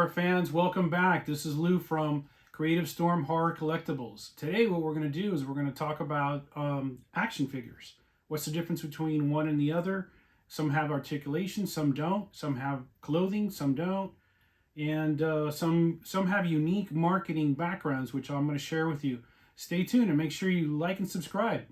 horror fans, welcome back. This is Lou from Creative Storm Horror Collectibles. Today what we're going to do is we're going to talk about action figures. What's the difference between one and the other? Some have articulation, some don't. Some have clothing, some don't. And some have unique marketing backgrounds, which I'm going to share with you. Stay tuned and make sure you like and subscribe.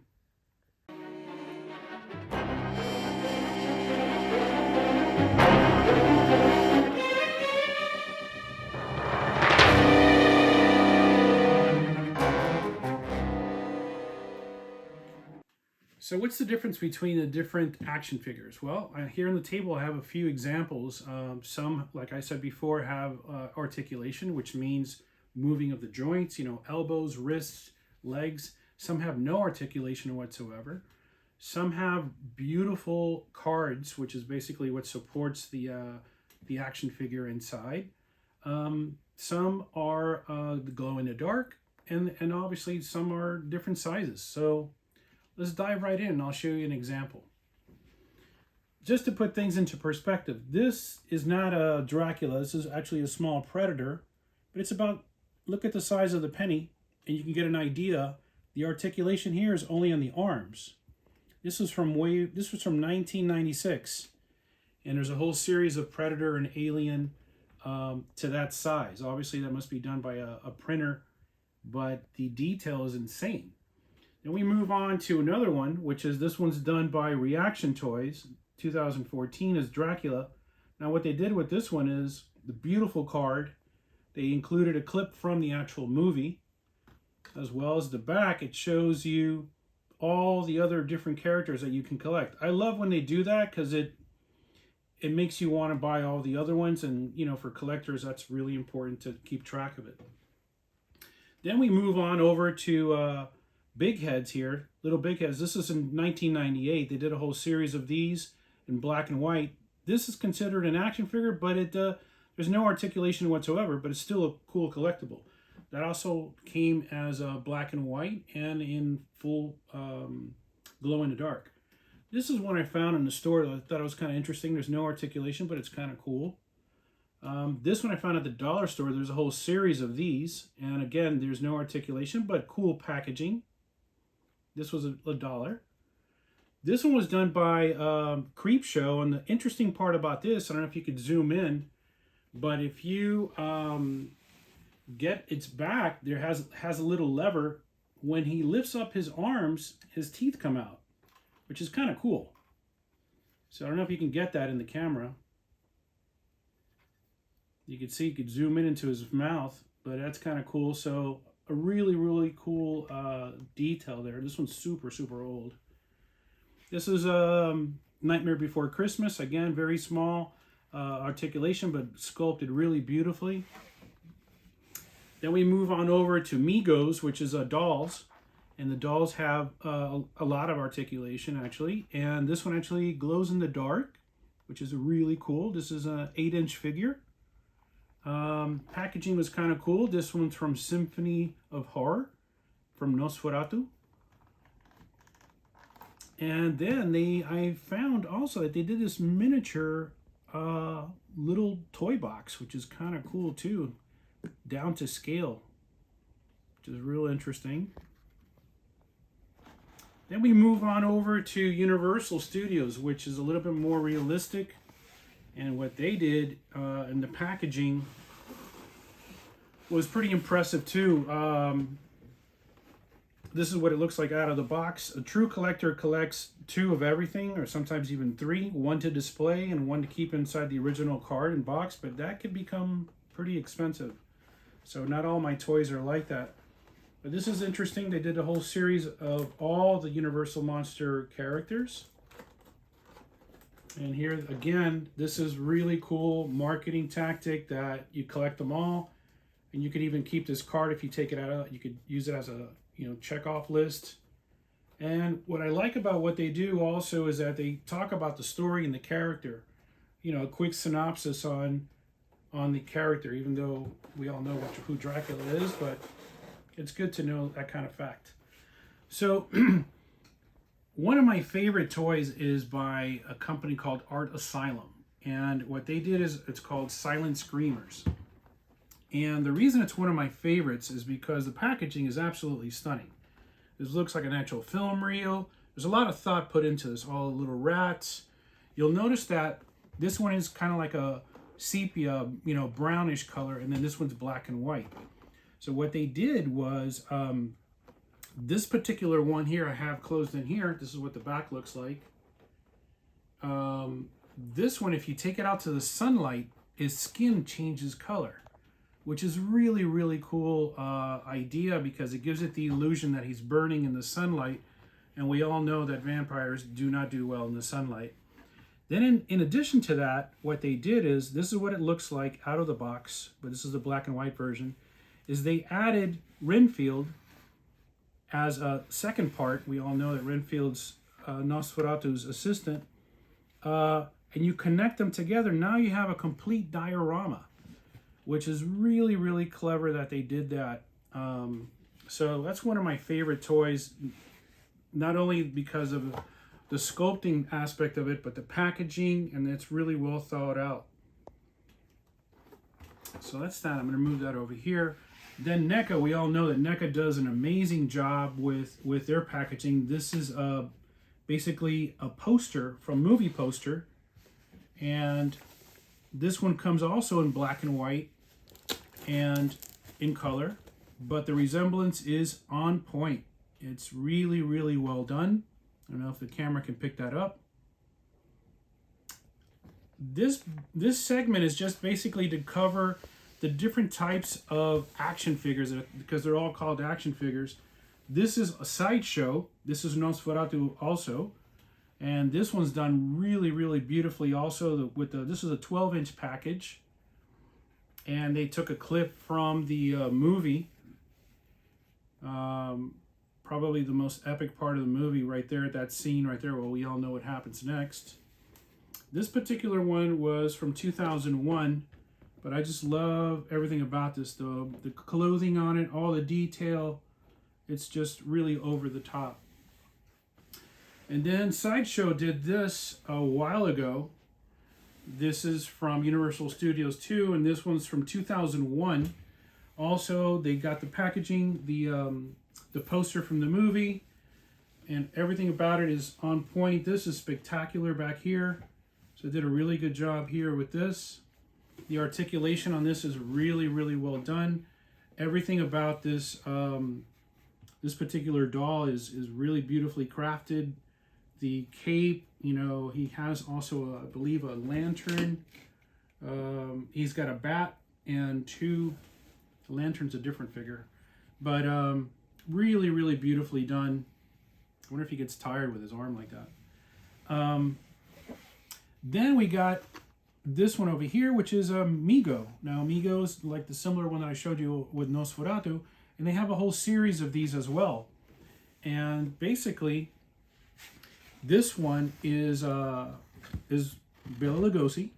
So what's the difference between the different action figures? Well, here on the table I have a few examples. Some, like I said before, have articulation, which means moving of the joints, elbows, wrists, legs. Some have no articulation whatsoever. Some have beautiful cards, which is basically what supports the action figure inside. Some are glow in the dark, and obviously some are different sizes. So let's dive right in and I'll show you an example. Just to put things into perspective, this is not a Dracula. This is actually a small predator, but it's about, look at the size of the penny and you can get an idea. The articulation here is only on the arms. This was from 1996, and there's a whole series of Predator and Alien to that size. Obviously that must be done by a printer, but the detail is insane. Then we move on to another one, which is this one's done by Reaction Toys, 2014, is Dracula. Now what they did with this one is the beautiful card. They included a clip from the actual movie, as well as the back. It shows you all the other different characters that you can collect. I love when they do that because it makes you want to buy all the other ones, and for collectors that's really important to keep track of it. Then we move on over to big heads here, little big heads. This is in 1998. They did a whole series of these in black and white. This is considered an action figure, but there's no articulation whatsoever, but it's still a cool collectible. That also came as black and white and in full glow in the dark. This is one I found in the store that I thought it was kind of interesting. There's no articulation, but it's kind of cool. This one I found at the dollar store. There's a whole series of these, and again, there's no articulation, but cool packaging. This was $1. This one was done by Creepshow, and the interesting part about this, I don't know if you could zoom in, but if you get its back, there has a little lever. When he lifts up his arms, his teeth come out, which is kind of cool. So I don't know if you can get that in the camera. You can see, you could zoom in into his mouth, but that's kind of cool. So a really, really cool detail there. This one's super, super old. This is Nightmare Before Christmas. Again, very small articulation, but sculpted really beautifully. Then we move on over to Migos, which is dolls. And the dolls have a lot of articulation, actually. And this one actually glows in the dark, which is really cool. This is an 8-inch figure. Packaging was kind of cool. This one's from Symphony of Horror, from Nosferatu. And then I found also that they did this miniature little toy box, which is kind of cool too, down to scale, which is real interesting. Then we move on over to Universal Studios, which is a little bit more realistic. And what they did in the packaging was pretty impressive too. This is what it looks like out of the box. A true collector collects 2 of everything, or sometimes even 3. 1 to display and 1 to keep inside the original card and box, but that could become pretty expensive. So not all my toys are like that. But this is interesting. They did a whole series of all the Universal Monster characters. And here again, this is really cool marketing tactic that you collect them all, and you could even keep this card if you take it out. You could use it as a check off list. And what I like about what they do also is that they talk about the story and the character. A quick synopsis on the character, even though we all know who Dracula is, but it's good to know that kind of fact. So one of my favorite toys is by a company called Art Asylum. And what they did is, it's called Silent Screamers. And the reason it's one of my favorites is because the packaging is absolutely stunning. This looks like an actual film reel. There's a lot of thought put into this, all the little rats. You'll notice that this one is kind of like a sepia, brownish color, and then this one's black and white. So what they did was, this particular one here I have closed in here. This is what the back looks like. This one, if you take it out to the sunlight, his skin changes color, which is really, really cool idea, because it gives it the illusion that he's burning in the sunlight, and we all know that vampires do not do well in the sunlight. Then in addition to that, what they did is, this is what it looks like out of the box, but this is the black and white version, is they added Renfield as a second part. We all know that Renfield's Nosferatu's assistant, and you connect them together. Now you have a complete diorama, which is really, really clever that they did that. So that's one of my favorite toys, not only because of the sculpting aspect of it, but the packaging, and it's really well thought out. So that's that. I'm going to move that over here. Then NECA, we all know that NECA does an amazing job with their packaging. This is basically a poster from Movie Poster, and this one comes also in black and white and in color, but the resemblance is on point. It's really, really well done. I don't know if the camera can pick that up. This segment is just basically to cover the different types of action figures, because they're all called action figures. This is a sideshow. This is Nosferatu also, and this one's done really, really beautifully also. This is a 12-inch package, and they took a clip from the movie. Probably the most epic part of the movie right there at that scene right there. Well, we all know what happens next. This particular one was from 2001, but I just love everything about this, though. The clothing on it, all the detail, it's just really over the top. And then Sideshow did this a while ago. This is from Universal Studios 2, and this one's from 2001. Also, they got the packaging, the poster from the movie, and everything about it is on point. This is spectacular back here. So I did a really good job here with this. The articulation on this is really, really well done. Everything about this this particular doll is really beautifully crafted. The cape, he has also, I believe, a lantern. He's got a bat and two. The lantern's a different figure, but really, really beautifully done. I wonder if he gets tired with his arm like that. Then we got this one over here, which is Migo. Now, Migo is like the similar one that I showed you with Nosferatu, and they have a whole series of these as well. And basically, this one is Bela Lugosi,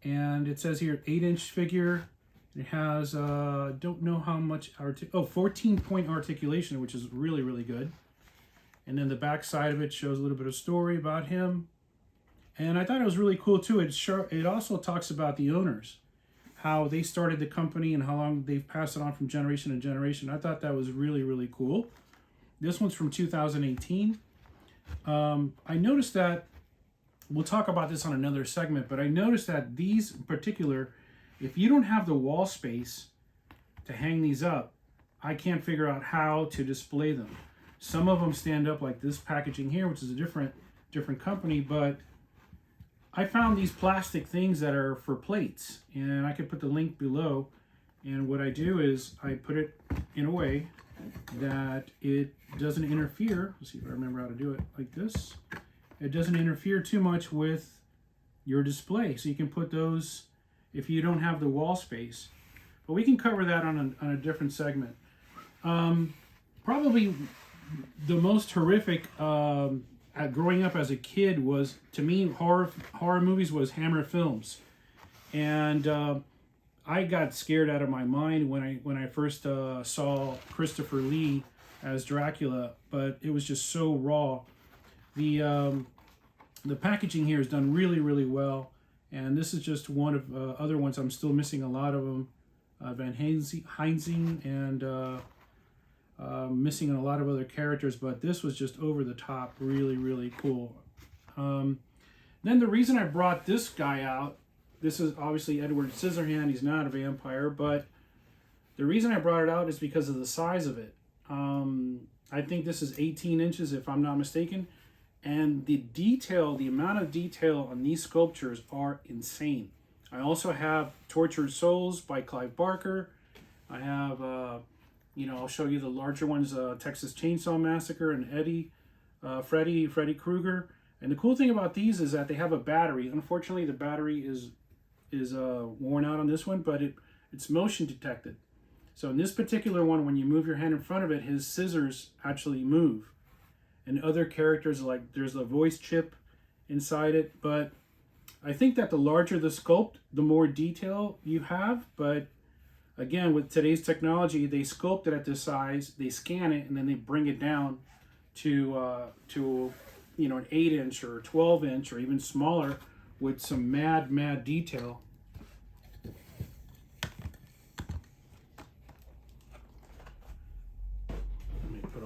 and it says here 8-inch figure. It has don't know how much 14-point articulation, which is really, really good. And then the back side of it shows a little bit of story about him. And I thought it was really cool too. It also talks about the owners, how they started the company and how long they've passed it on from generation to generation. I thought that was really, really cool. This one's from 2018. I noticed that, we'll talk about this on another segment, but I noticed that these in particular, if you don't have the wall space to hang these up, I can't figure out how to display them. Some of them stand up like this packaging here, which is a different company, but I found these plastic things that are for plates, and I could put the link below. And what I do is I put it in a way that it doesn't interfere. Let's see if I remember how to do it, like this. It doesn't interfere too much with your display. So you can put those if you don't have the wall space. But we can cover that on a different segment. Probably the most horrific growing up as a kid was, to me, horror movies was Hammer Films. And I got scared out of my mind when I first saw Christopher Lee as Dracula, but it was just so raw. The packaging here is done really, really well, and this is just one of other ones. I'm still missing a lot of them. Van Helsing, and missing a lot of other characters, but this was just over the top, really, really cool. Then the reason I brought this guy out, this is obviously Edward Scissorhand. He's not a vampire, but the reason I brought it out is because of the size of it. I think this is 18 inches, if I'm not mistaken. And the detail, the amount of detail on these sculptures are insane. I also have Tortured Souls by Clive Barker. I have, I'll show you the larger ones, Texas Chainsaw Massacre and Freddy Krueger. And the cool thing about these is that they have a battery. Unfortunately, the battery is worn out on this one, but it's motion detected. So in this particular one, when you move your hand in front of it, his scissors actually move. And other characters, like there's a voice chip inside it. But I think that the larger the sculpt, the more detail you have. But again, with today's technology, they sculpt it at this size, they scan it, and then they bring it down to an 8-inch or 12-inch or even smaller with some mad detail.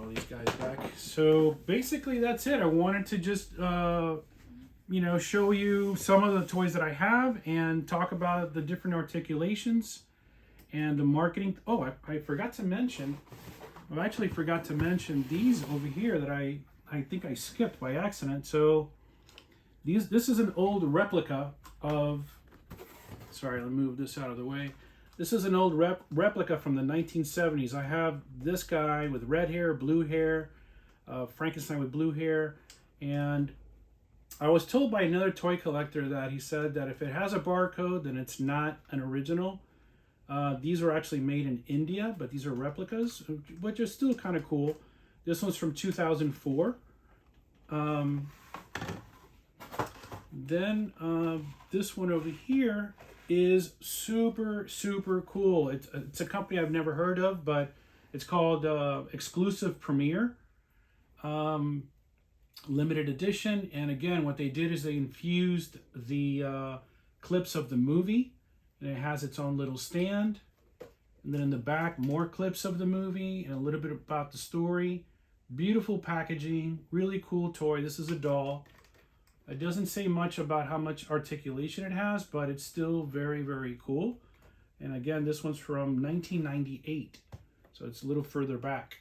These guys back. So basically that's it. I wanted to just show you some of the toys that I have and talk about the different articulations and the marketing. Oh, I forgot to mention, I actually forgot to mention these over here that I think I skipped by accident. So this is an old replica of, sorry, let me move this out of the way. This is an old replica from the 1970s. I have this guy with red hair, blue hair, Frankenstein with blue hair. And I was told by another toy collector that he said that if it has a barcode, then it's not an original. These were actually made in India, but these are replicas, which are still kind of cool. This one's from 2004. This one over here is super cool. It's a company I've never heard of, but it's called Exclusive Premiere, limited edition. And again, what they did is they infused the clips of the movie, and it has its own little stand. And then in the back, more clips of the movie and a little bit about the story. Beautiful packaging, really cool toy. This is a doll. It doesn't say much about how much articulation it has, but it's still very cool. And again, this one's from 1998, so it's a little further back.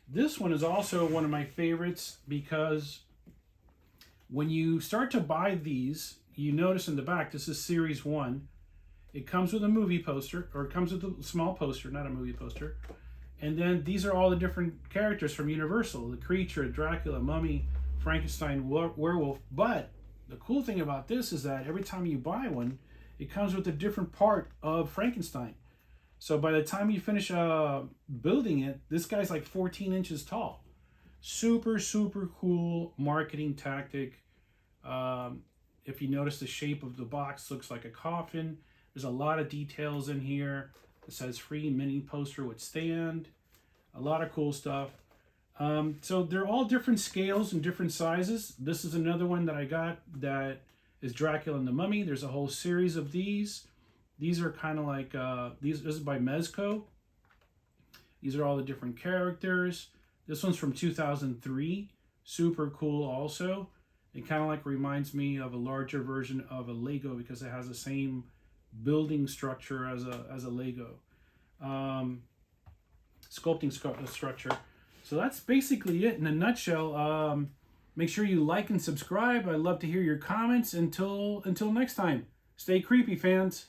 This one is also one of my favorites because when you start to buy these, you notice in the back, this is Series 1. It comes with a movie poster, or it comes with a small poster, not a movie poster. And then these are all the different characters from Universal: the Creature, Dracula, Mummy, Frankenstein, Werewolf. But the cool thing about this is that every time you buy one, it comes with a different part of Frankenstein. So by the time you finish building it, this guy's like 14 inches tall. Super cool marketing tactic. If you notice, the shape of the box looks like a coffin. There's a lot of details in here. It says free mini poster with stand. A lot of cool stuff. So they're all different scales and different sizes. This is another one that I got that is Dracula and the Mummy. There's a whole series of these. These are kind of like, this is by Mezco. These are all the different characters. This one's from 2003. Super cool also. It kind of like reminds me of a larger version of a Lego because it has the same building structure as a Lego. Sculpting structure. So that's basically it in a nutshell. Make sure you like and subscribe. I'd love to hear your comments. Until next time, stay creepy, fans.